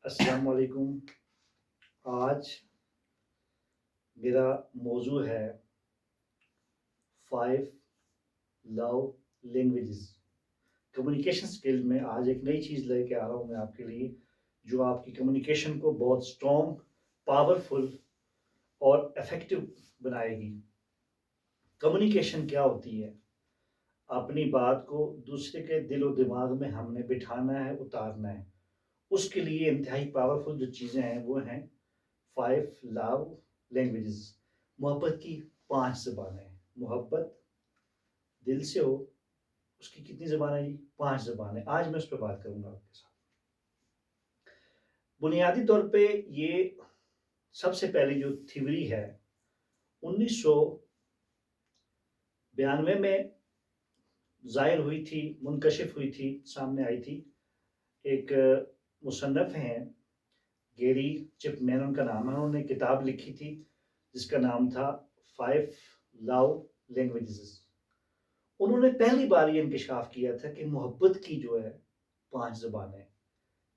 السلام علیکم۔ آج میرا موضوع ہے 5 لو لینگویجز۔ کمیونیکیشن اسکل میں آج ایک نئی چیز لے کے آ رہا ہوں میں آپ کے لیے، جو آپ کی کمیونیکیشن کو بہت اسٹرانگ، پاورفل اور افیکٹو بنائے گی۔ کمیونیکیشن کیا ہوتی ہے؟ اپنی بات کو دوسرے کے دل و دماغ میں ہم نے بٹھانا ہے، اتارنا ہے۔ اس کے لیے انتہائی پاورفل جو چیزیں ہیں وہ ہیں 5 لو لینگویجز۔ محبت کی 5 زبانیں۔ محبت دل سے ہو، اس کی کتنی زبانیں جی؟ 5 زبانیں۔ آج میں اس پہ بات کروں گا آپ کے ساتھ۔ بنیادی طور پہ یہ سب سے پہلی جو تھیوری ہے 1992 میں ظاہر ہوئی تھی، منکشف ہوئی تھی، سامنے آئی تھی۔ ایک مصنف ہیں گیری چپمین ان کا نام ہے، انہوں نے کتاب لکھی تھی جس کا نام تھا 5 لو لینگویجز۔ انہوں نے پہلی بار یہ انکشاف کیا تھا کہ محبت کی جو ہے 5 زبانیں۔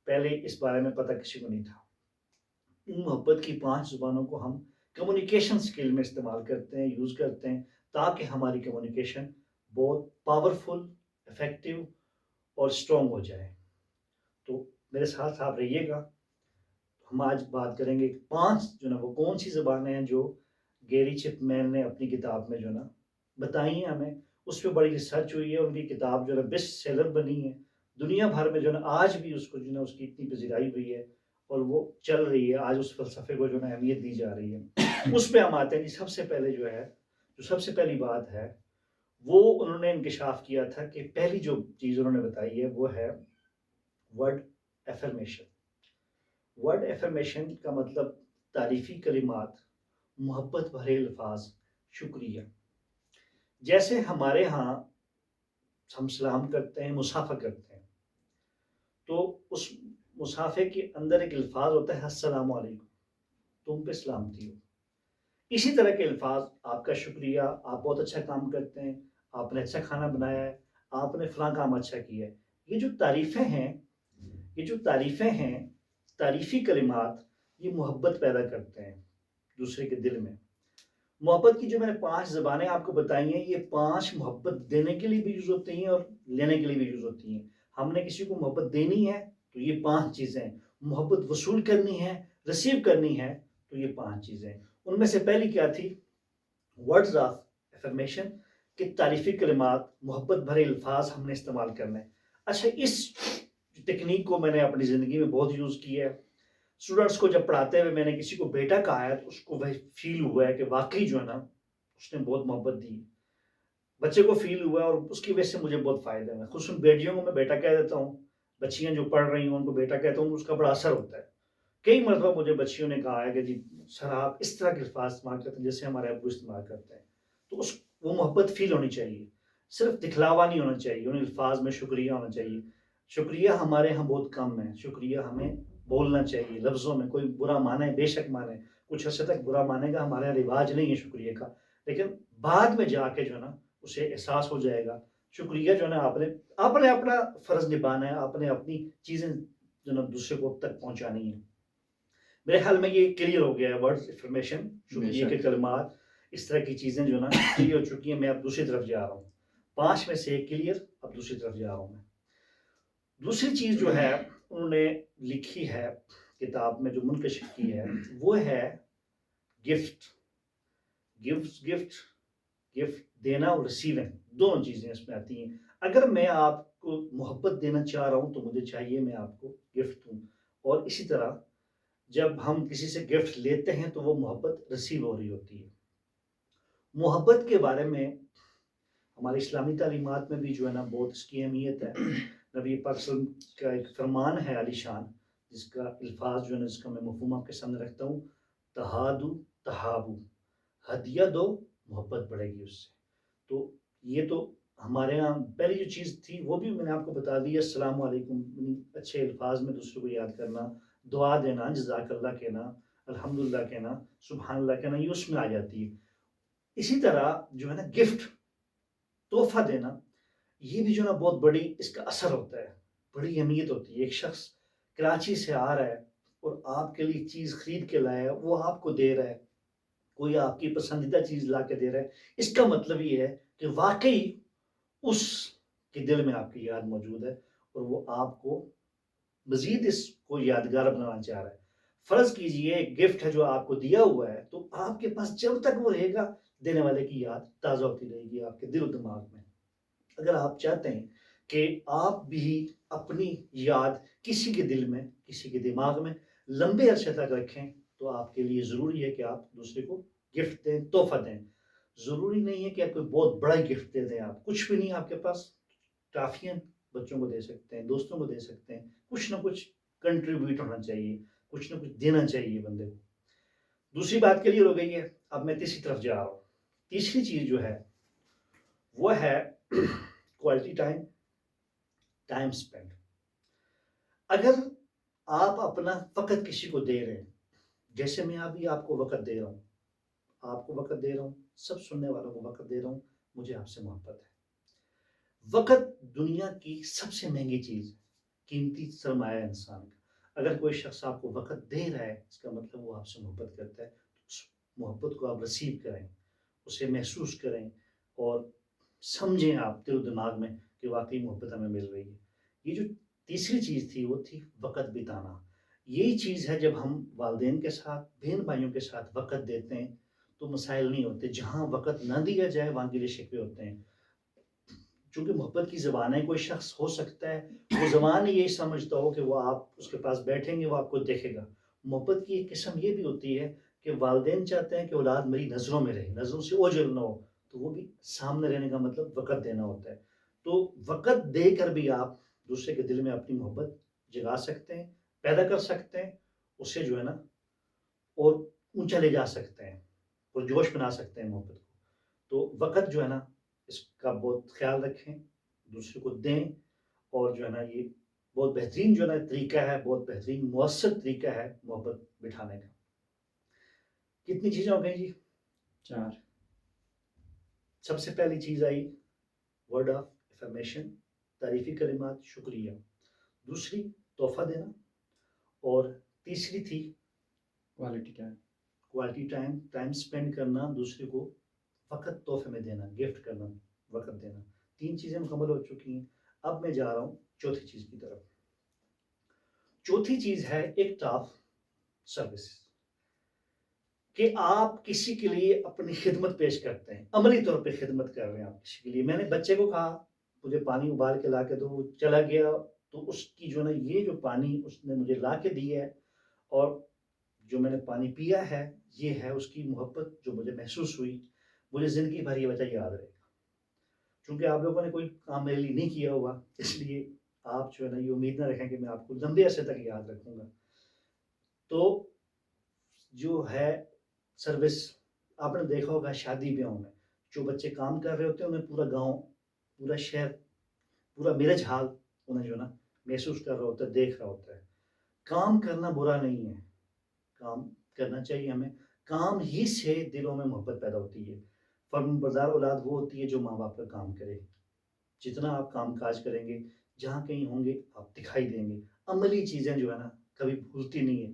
پہلے اس بارے میں پتہ کسی کو نہیں تھا۔ ان محبت کی 5 زبانوں کو ہم کمیونیکیشن اسکل میں استعمال کرتے ہیں، یوز کرتے ہیں، تاکہ ہماری کمیونیکیشن بہت پاورفل، افیکٹو اور اسٹرانگ ہو جائے۔ تو میرے ساتھ آپ رہیے گا۔ ہم آج بات کریں گے 5 جو نا وہ کون سی زبانیں ہیں جو گیری چپمین نے اپنی کتاب میں جو نا بتائی ہیں ہمیں۔ اس پہ بڑی ریسرچ ہوئی ہے، ان کی کتاب جو ہے بیسٹ سیلر بنی ہے دنیا بھر میں، جو نا آج بھی اس کو جو نا اس کی اتنی پذیرائی ہوئی ہے اور وہ چل رہی ہے۔ آج اس فلسفے کو جو نا اہمیت دی جا رہی ہے۔ اس پہ ہم آتے ہیں کہ سب سے پہلے جو سب سے پہلی بات ہے وہ انہوں نے انکشاف کیا تھا کہ پہلی جو چیز انہوں نے بتائی ہے وہ ہے ورڈ ایفرمیشن۔ ورڈ ایفرمیشن کا مطلب تعریفی کلمات، محبت بھرے الفاظ، شکریہ۔ جیسے ہمارے ہاں ہم سلام کرتے ہیں، مصافحہ کرتے ہیں، تو اس مصافحے کے اندر ایک الفاظ ہوتا ہے السلام علیکم، تم پہ سلامتی ہو۔ اسی طرح کے الفاظ، آپ کا شکریہ، آپ بہت اچھا کام کرتے ہیں، آپ نے اچھا کھانا بنایا ہے، آپ نے فلاں کام اچھا کیا ہے۔ یہ جو تعریفیں ہیں، تعریفی کلمات، یہ محبت پیدا کرتے ہیں دوسرے کے دل میں۔ محبت کی جو میں نے 5 زبانیں آپ کو بتائی ہیں، یہ 5 محبت دینے کے لیے بھی یوز ہوتی ہیں اور لینے کے لیے بھی یوز ہوتی ہیں۔ ہم نے کسی کو محبت دینی ہے تو یہ 5 چیزیں، محبت وصول کرنی ہے، ریسیو کرنی ہے تو یہ 5 چیزیں۔ ان میں سے پہلی کیا تھی؟ ورڈز آف ایفرمیشن، کہ تعریفی کلمات، محبت بھرے الفاظ ہم نے استعمال کرنے۔ اچھا، اس ٹیکنیک کو میں نے اپنی زندگی میں بہت یوز کیا ہے۔ اسٹوڈنٹس کو جب پڑھاتے ہوئے میں نے کسی کو بیٹا کہا ہے تو اس کو وہ فیل ہوا ہے کہ واقعی جو ہے نا اس نے بہت محبت دی۔ بچے کو فیل ہوا ہے اور اس کی وجہ سے مجھے بہت فائدہ ہے۔ خصوصاً بیٹیوں کو میں بیٹا کہہ دیتا ہوں، بچیاں جو پڑھ رہی ہیں ان کو بیٹا کہتا ہوں، اس کا بڑا اثر ہوتا ہے۔ کئی مرتبہ مجھے بچیوں نے کہا ہے کہ جی سر آپ اس طرح کے الفاظ استعمال کرتے ہیں جیسے ہمارے ابو استعمال کرتے ہیں۔ تو وہ محبت فیل ہونی چاہیے، صرف دکھلاوا نہیں ہونا چاہیے۔ ان الفاظ میں شکریہ ہونا چاہیے۔ شکریہ ہمارے ہاں بہت کم ہے۔ شکریہ ہمیں بولنا چاہیے لفظوں میں، کوئی برا مانے بے شک مانے، کچھ عرصے تک برا مانے گا، ہمارے یہاں رواج نہیں ہے شکریہ کا، لیکن بعد میں جا کے جو ہے نا اسے احساس ہو جائے گا۔ شکریہ جو ہے نا آپ نے اپنا فرض نبھانا ہے، آپ نے اپنی چیزیں جو ہے نا دوسرے کو تک پہنچانی ہے۔ میرے خیال میں یہ کلیئر ہو گیا ہے، ورڈ انفارمیشن، شکریہ کے کلمات، اس طرح کی چیزیں جو نا کلیئر ہو چکی ہیں۔ میں اب دوسری طرف جا رہا ہوں، 5 میں سے ایک کلیئر، اب دوسری طرف جا رہا ہوں میں۔ دوسری چیز جو ہے انہوں نے لکھی ہے کتاب میں، جو منکشف کی ہے، وہ ہے گفٹ۔ گفٹ دینا اور ریسیونگ، دونوں چیزیں اس میں آتی ہیں۔ اگر میں آپ کو محبت دینا چاہ رہا ہوں تو مجھے چاہیے میں آپ کو گفٹ دوں، اور اسی طرح جب ہم کسی سے گفٹ لیتے ہیں تو وہ محبت ریسیو ہو رہی ہوتی ہے۔ محبت کے بارے میں ہماری اسلامی تعلیمات میں بھی جو ہے نا بہت اس کی اہمیت ہے۔ نبی پاک صلی اللہ علیہ وسلم کا ایک فرمان ہے عالی شان، جس کا الفاظ جو ہے نا جس کا میں مفہوم آپ کے سامنے رکھتا ہوں، تہادو تہابو، ہدیہ دو محبت بڑھے گی اس سے۔ تو یہ تو ہمارے یہاں پہلی جو چیز تھی وہ بھی میں نے آپ کو بتا دی ہے، السلام علیکم، اچھے الفاظ میں دوسرے کو یاد کرنا، دعا دینا، جزاک اللہ کہنا، الحمدللہ کہنا، سبحان اللہ کہنا، یہ اس میں آ جاتی ہے۔ اسی طرح جو ہے نا گفٹ، تحفہ دینا، یہ بھی جو ہے نا بہت بڑی اس کا اثر ہوتا ہے، بڑی اہمیت ہوتی ہے۔ ایک شخص کراچی سے آ رہا ہے اور آپ کے لیے چیز خرید کے لایا ہے وہ آپ کو دے رہا ہے, کوئی آپ کی پسندیدہ چیز لا کے دے رہا ہے, اس کا مطلب یہ ہے کہ واقعی اس کے دل میں آپ کی یاد موجود ہے اور وہ آپ کو مزید اس کو یادگار بنانا چاہ رہا ہے. فرض کیجئے ایک گفٹ ہے جو آپ کو دیا ہوا ہے, تو آپ کے پاس جب تک وہ رہے گا دینے والے کی یاد تازہ ہوتی رہے گی آپ کے دل و دماغ میں. اگر آپ چاہتے ہیں کہ آپ بھی اپنی یاد کسی کے دل میں, کسی کے دماغ میں لمبے عرصے تک رکھیں, تو آپ کے لیے ضروری ہے کہ آپ دوسرے کو گفٹ دیں, تحفہ دیں. ضروری نہیں ہے کہ آپ کوئی بہت بڑا گفٹ دے دیں, آپ کچھ بھی نہیں آپ کے پاس, ٹافیاں بچوں کو دے سکتے ہیں, دوستوں کو دے سکتے ہیں, کچھ نہ کچھ کنٹریبیوٹ ہونا چاہیے, کچھ نہ کچھ دینا چاہیے بندے کو. دوسری بات کلیئر ہو گئی ہے. اب میں تیسری طرف جا رہا ہوں. تیسری چیز جو ہے وہ ہے کوالٹی ٹائم, ٹائم اسپینڈ. اگر آپ اپنا وقت کسی کو دے رہے ہیں, جیسے میں ابھی آپ کو وقت دے رہا ہوں, آپ کو وقت دے رہا ہوں, سب سننے والوں کو وقت دے رہا ہوں, مجھے آپ سے محبت ہے. وقت دنیا کی سب سے مہنگی چیز ہے, قیمتی سرمایہ انسان کا. اگر کوئی شخص آپ کو وقت دے رہا ہے, اس کا مطلب وہ آپ سے محبت کرتا ہے. اس محبت کو آپ ریسیو کریں, اسے محسوس کریں اور سمجھیں آپ دل و دماغ میں کہ واقعی محبت ہمیں مل رہی ہے. یہ جو تیسری چیز تھی وہ تھی وقت بتانا. یہی چیز ہے جب ہم والدین کے ساتھ, بہن بھائیوں کے ساتھ وقت دیتے ہیں تو مسائل نہیں ہوتے. جہاں وقت نہ دیا جائے وہاں گلے شکوے ہوتے ہیں. چونکہ محبت کی زبان ہے, کوئی شخص ہو سکتا ہے وہ زبان یہی سمجھتا ہو کہ وہ آپ اس کے پاس بیٹھیں گے وہ آپ کو دیکھے گا. محبت کی ایک قسم یہ بھی ہوتی ہے کہ والدین چاہتے ہیں کہ اولاد میری نظروں میں رہے, نظروں سے اوجھل نہ ہو, تو وہ بھی سامنے رہنے کا مطلب وقت دینا ہوتا ہے. تو وقت دے کر بھی آپ دوسرے کے دل میں اپنی محبت جگا سکتے ہیں, پیدا کر سکتے ہیں, اسے جو ہے نا اور اونچا لے جا سکتے ہیں, پرجوش بنا سکتے ہیں محبت کو. تو وقت جو ہے نا اس کا بہت خیال رکھیں, دوسرے کو دیں, اور جو ہے نا یہ بہت بہترین جو ہے نا طریقہ ہے, بہت بہترین مؤثر طریقہ ہے محبت بٹھانے کا. کتنی چیزیں ہو گئی جی؟ 4. سب سے پہلی چیز آئی ورڈ آف افرمیشن, تعریفی کلمات, شکریہ. دوسری تحفہ دینا, اور تیسری تھی quality time. Quality time, time spend کرنا, دوسرے کو وقت تحفے میں دینا, گفٹ کرنا, وقت دینا. 3 چیزیں مکمل ہو چکی ہیں. اب میں جا رہا ہوں چوتھی چیز کی طرف. چوتھی چیز ہے ایکٹ آف سروس, کہ آپ کسی کے لیے اپنی خدمت پیش کرتے ہیں, عملی طور پہ خدمت کر رہے ہیں آپ کسی کے لیے. میں نے بچے کو کہا مجھے پانی ابال کے لا کے دو, وہ چلا گیا, تو اس کی جو ہے نا یہ جو پانی اس نے مجھے لا کے دی ہے اور جو میں نے پانی پیا ہے, یہ ہے اس کی محبت جو مجھے محسوس ہوئی, مجھے زندگی بھر یہ بچہ یاد رہے گا. چونکہ آپ لوگوں نے کوئی کام میرے لیے نہیں کیا ہوا, اس لیے آپ جو ہے نا یہ امید نہ رکھیں کہ میں آپ کو لمبے عرصے تک یاد رکھوں گا. تو جو ہے سروس, آپ نے دیکھا ہوگا شادی بیاہوں میں جو بچے کام کر رہے ہوتے ہیں انہیں پورا گاؤں, پورا شہر, پورا میرج حال انہیں جو ہے نا محسوس کر رہا ہوتا ہے, دیکھ رہا ہوتا ہے. کام کرنا برا نہیں ہے, کام کرنا چاہیے ہمیں, کام ہی سے دلوں میں محبت پیدا ہوتی ہے. فرم بردار اولاد وہ ہوتی ہے جو ماں باپ کا کام کرے. جتنا آپ کام کاج کریں گے, جہاں کہیں ہوں گے آپ دکھائی دیں گے. عملی چیزیں جو ہے نا کبھی بھولتی نہیں ہے.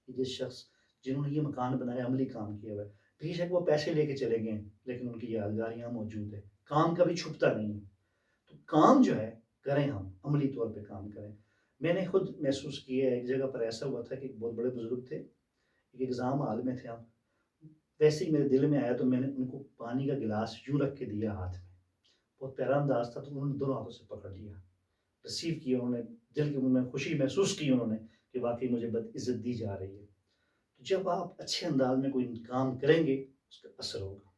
جس شخص جنہوں نے یہ مکان بنایا عملی کام کیا ہوا ہے, بے شک وہ پیسے لے کے چلے گئے لیکن ان کی یادگاریاں موجود ہے. کام کبھی چھپتا نہیں ہے. تو کام جو ہے کریں, ہم عملی طور پہ کام کریں. میں نے خود محسوس کیا ہے, ایک جگہ پر ایسا ہوا تھا کہ ایک بہت بڑے بزرگ تھے, ایک ایگزام ہال میں تھے ہم, ویسے ہی میرے دل میں آیا تو میں نے ان کو پانی کا گلاس یوں رکھ کے دیا ہاتھ میں, بہت پیارا انداز تھا, تو انہوں نے دونوں ہاتھوں سے پکڑ لیا, ریسیو کیا انہوں نے, دل کے میں خوشی محسوس کی انہوں نے کہ واقعی مجھے بد عزت دی جا رہی ہے. تو جب آپ اچھے انداز میں کوئی کام کریں گے اس کا اثر ہوگا.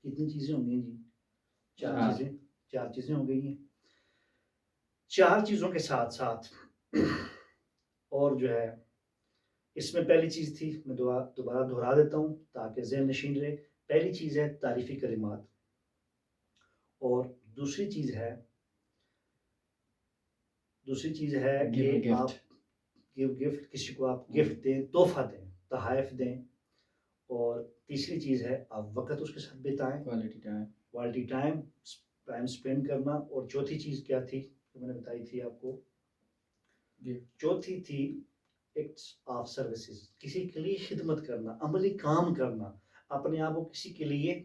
کتنی چیزیں ہوں گی جی؟ 4 چیزیں ہو گئی ہیں. 4 چیزوں کے ساتھ ساتھ اور جو ہے اس میں پہلی چیز تھی, میں دوبارہ دہرا دیتا ہوں تاکہ ذہن نشین رہے. پہلی چیز ہے تعریفی کلمات, اور دوسری چیز ہے کہ آپ گفٹ, کسی کو آپ گفٹ دیں, تحفہ دیں, تحائف دیں. اور تیسری چیز ہے آپ وقت اس کے ساتھ بتائیں, کوالٹی ٹائم, ٹائم اسپینڈ کرنا. اور چوتھی چیز کیا تھی جو میں نے بتائی تھی آپ کو؟ چوتھی تھی ایکٹس آف سروسز، کسی کے لیے خدمت کرنا، عملی کام کرنا، اپنے آپ کو کسی کے لیے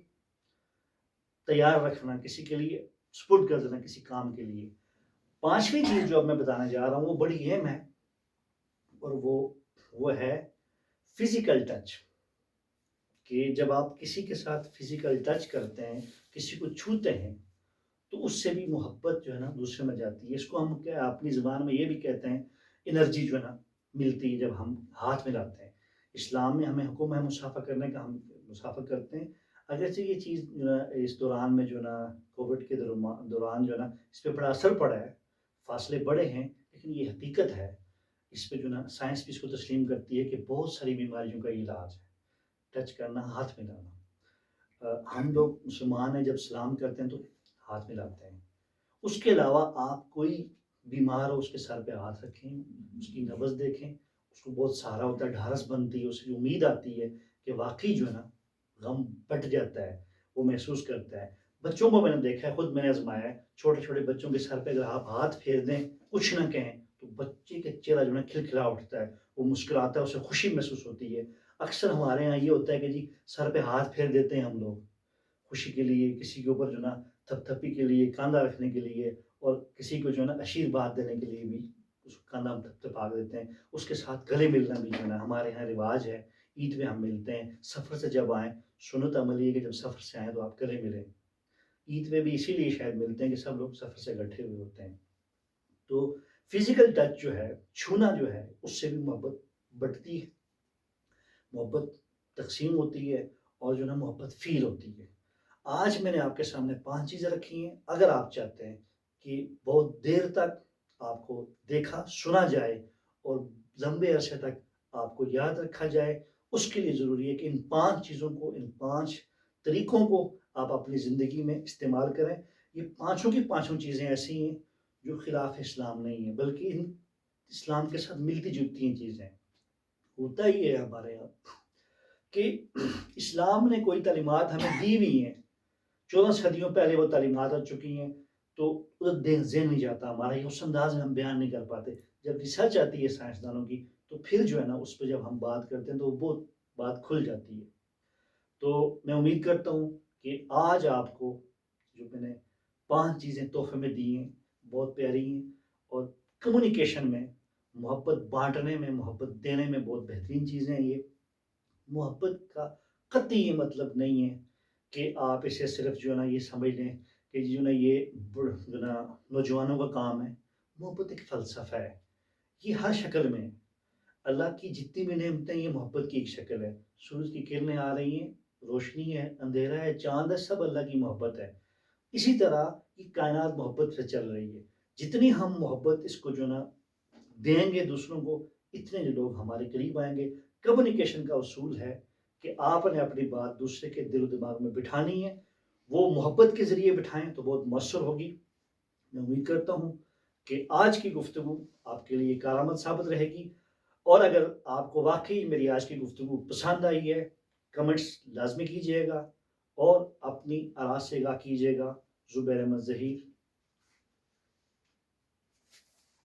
تیار رکھنا، کسی کے لیے سپورٹ کر دینا کسی کام کے لیے۔ پانچویں چیز جو اب میں بتانے جا رہا ہوں وہ بڑی اہم ہے، اور وہ ہے فزیکل ٹچ، کہ جب آپ کسی کے ساتھ فزیکل ٹچ کرتے ہیں، کسی کو چھوتے ہیں، تو اس سے بھی محبت جو ہے نا دوسرے میں جاتی ہے۔ اس کو ہم کیا اپنی زبان میں یہ بھی کہتے ہیں، انرجی جو ہے نا ملتی ہے جب ہم ہاتھ ملاتے ہیں۔ اسلام میں ہمیں حکم ہے مسافہ کرنے کا، ہم مسافہ کرتے ہیں۔ اگرچہ یہ چیز جو ہے اس دوران میں جو ہے نا کووڈ کے دوران جو ہے نا اس پہ بڑا اثر پڑا ہے، فاصلے بڑے ہیں، لیکن یہ حقیقت ہے۔ اس پہ جو ہے نا سائنس بھی اس کو تسلیم کرتی ہے کہ بہت ساری بیماریوں کا علاج ہے ٹچ کرنا، ہاتھ ملانا۔ ہم لوگ مسلمان ہیں، جب سلام کرتے ہیں تو ہاتھ ملاتے ہیں۔ اس کے علاوہ آپ کوئی بیمار ہو اس کے سر پہ ہاتھ رکھیں، اس کی نبض دیکھیں، اس کو بہت سہارا ہوتا ہے، ڈھارس بنتی ہے، اس کی امید آتی ہے کہ واقعی جو ہے نا غم پٹ جاتا ہے، وہ محسوس کرتا ہے۔ بچوں کو میں نے دیکھا ہے، خود میں نے آزمایا ہے، چھوٹے چھوٹے بچوں کے سر پہ اگر آپ ہاتھ پھیر دیں، کچھ نہ کہیں، تو بچے کا چہرہ جو ہے کھلکھلا اٹھتا ہے، وہ مسکراتا ہے، اسے خوشی محسوس ہوتی ہے۔ اکثر ہمارے یہاں یہ ہوتا ہے کہ جی سر پہ ہاتھ پھیر دیتے ہیں ہم لوگ خوشی کے لیے، کسی کے اوپر جو ہے نا تھپ تھپی کے لیے، کاندھا رکھنے کے لیے، اور کسی کو جو ہے نا آشیرواد دینے کے لیے بھی اس کو کاندھا تھپ تھپا دیتے ہیں۔ اس کے ساتھ گلے ملنا بھی جو ہے نا ہمارے یہاں رواج ہے، عید میں ہم ملتے ہیں، سفر سے جب آئیں، سنت عملی ہے کہ جب سفر سے آئیں تو آپ گلے ملیں۔ عید میں بھی اسی لیے شاید ملتے ہیں کہ سب لوگ سفر سے اکٹھے ہوئے ہوتے ہیں۔ تو فزیکل ٹچ جو ہے، چھونا جو ہے، اس سے بھی محبت بڑھتی ہے، محبت تقسیم ہوتی ہے، اور جو ہے نا محبت فیل ہوتی ہے۔ آج میں نے آپ کے سامنے 5 چیزیں رکھی ہیں۔ اگر آپ چاہتے ہیں کہ بہت دیر تک آپ کو دیکھا سنا جائے اور لمبے عرصے تک آپ کو یاد رکھا جائے، اس کے لیے ضروری ہے کہ ان 5 چیزوں کو، ان 5 طریقوں کو آپ اپنی زندگی میں استعمال کریں۔ یہ پانچوں کی پانچوں چیزیں ایسی ہیں جو خلاف اسلام نہیں ہیں، بلکہ ان اسلام کے ساتھ ملتی جلتی ہیں چیزیں۔ ہوتا ہی ہے ہمارے یہاں کہ اسلام نے کوئی تعلیمات ہمیں دی ہوئی ہیں، 14 صدیوں پہلے وہ تعلیمات آ چکی ہیں، تو ذہن نہیں جاتا ہمارا، یہ اس انداز میں ہم بیان نہیں کر پاتے۔ جب ریسرچ آتی ہے سائنسدانوں کی، تو پھر جو ہے نا اس پہ جب ہم بات کرتے ہیں تو وہ بہت بات کھل جاتی ہے۔ تو میں امید کرتا ہوں کہ آج آپ کو جو میں نے 5 چیزیں تحفے میں دی ہیں بہت پیاری ہیں، اور کمیونیکیشن میں، محبت بانٹنے میں، محبت دینے میں بہت بہترین چیزیں ہیں۔ یہ محبت کا قطعی یہ مطلب نہیں ہے کہ آپ اسے صرف جو ہے نا یہ سمجھ لیں کہ جو ہے نا یہ جو ہے نا نوجوانوں کا کام ہے۔ محبت ایک فلسفہ ہے، یہ ہر شکل میں ہے۔ اللہ کی جتنی بھی نعمتیں، یہ محبت کی ایک شکل ہے۔ سورج کی کرنیں آ رہی ہیں، روشنی ہے، اندھیرا ہے، چاند ہے، سب اللہ کی محبت ہے۔ اسی طرح یہ کائنات محبت سے چل رہی ہے۔ جتنی ہم محبت اس کو جو ہے نا دیں گے دوسروں کو، اتنے لوگ ہمارے قریب آئیں گے۔ کمیونیکیشن کا اصول ہے کہ آپ نے اپنی بات دوسرے کے دل و دماغ میں بٹھانی ہے، وہ محبت کے ذریعے بٹھائیں تو بہت مؤثر ہوگی۔ میں امید کرتا ہوں کہ آج کی گفتگو آپ کے لیے کارآمد ثابت رہے گی، اور اگر آپ کو واقعی میری آج کی گفتگو پسند آئی ہے، کمنٹس لازمی کیجیے گا، اور اپنی آراء سے آگاہ کیجیے گا۔ زبیر احمد ظہیر،